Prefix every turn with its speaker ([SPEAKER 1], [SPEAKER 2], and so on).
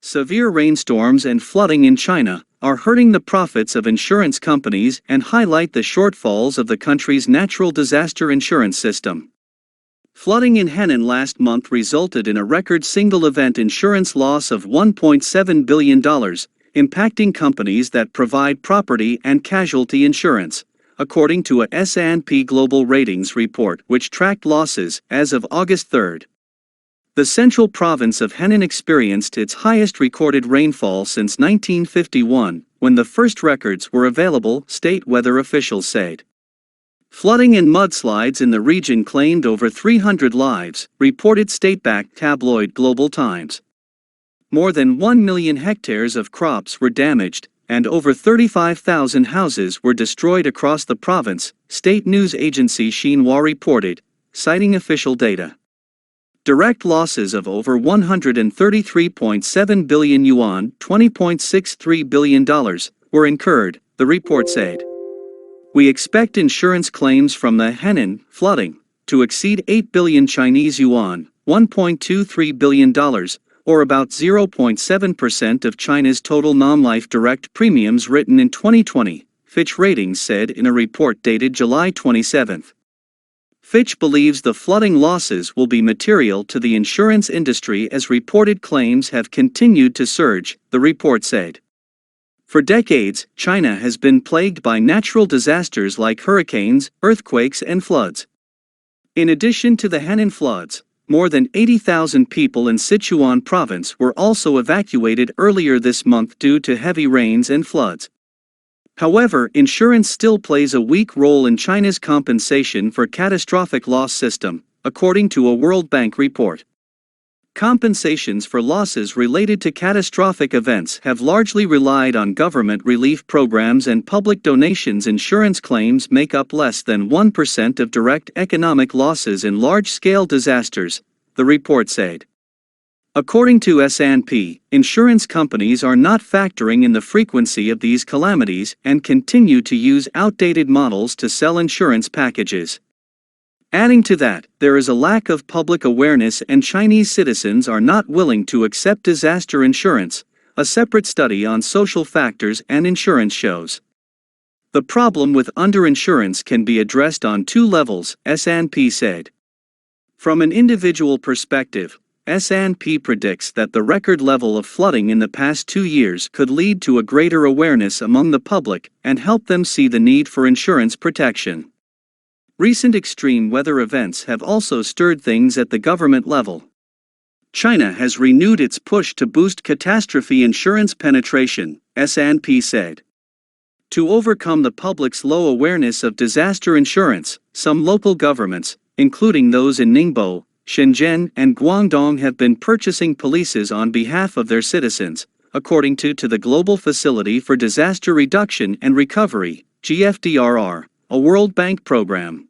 [SPEAKER 1] Severe rainstorms and flooding in China are hurting the profits of insurance companies and highlight the shortfalls of the country's natural disaster insurance system. Flooding in Henan last month resulted in a record single-event insurance loss of $1.7 billion, impacting companies that provide property and casualty insurance, according to a S&P Global Ratings report which tracked losses as of August 3. The central province of Henan experienced its highest recorded rainfall since 1951, when the first records were available, state weather officials said. Flooding and mudslides in the region claimed over 300 lives, reported state-backed tabloid Global Times. More than 1 million hectares of crops were damaged, and over 35,000 houses were destroyed across the province, state news agency Xinhua reported, citing official data. Direct losses of over 133.7 billion yuan, $20.63 billion, were incurred, the report said. We expect insurance claims from the Henan flooding to exceed 8 billion Chinese yuan, $1.23 billion, or about 0.7% of China's total non-life direct premiums written in 2020, Fitch Ratings said in a report dated July 27. Fitch believes the flooding losses will be material to the insurance industry as reported claims have continued to surge, the report said. For decades, China has been plagued by natural disasters like hurricanes, earthquakes, and floods. In addition to the Henan floods, more than 80,000 people in Sichuan province were also evacuated earlier this month due to heavy rains and floods. However, insurance still plays a weak role in China's compensation for catastrophic loss system, according to a World Bank report. Compensations for losses related to catastrophic events have largely relied on government relief programs and public donations. Insurance claims make up less than 1% of direct economic losses in large-scale disasters, the report said. According to S&P, insurance companies are not factoring in the frequency of these calamities and continue to use outdated models to sell insurance packages. Adding to that, there is a lack of public awareness and Chinese citizens are not willing to accept disaster insurance, a separate study on social factors and insurance shows. The problem with underinsurance can be addressed on two levels, S&P said. From an individual perspective, S&P predicts that the record level of flooding in the past 2 years could lead to a greater awareness among the public and help them see the need for insurance protection. Recent extreme weather events have also stirred things at the government level. China has renewed its push to boost catastrophe insurance penetration, S&P said. To overcome the public's low awareness of disaster insurance, some local governments, including those in Ningbo, Shenzhen, and Guangdong have been purchasing policies on behalf of their citizens, according to the Global Facility for Disaster Reduction and Recovery, GFDRR, a World Bank program.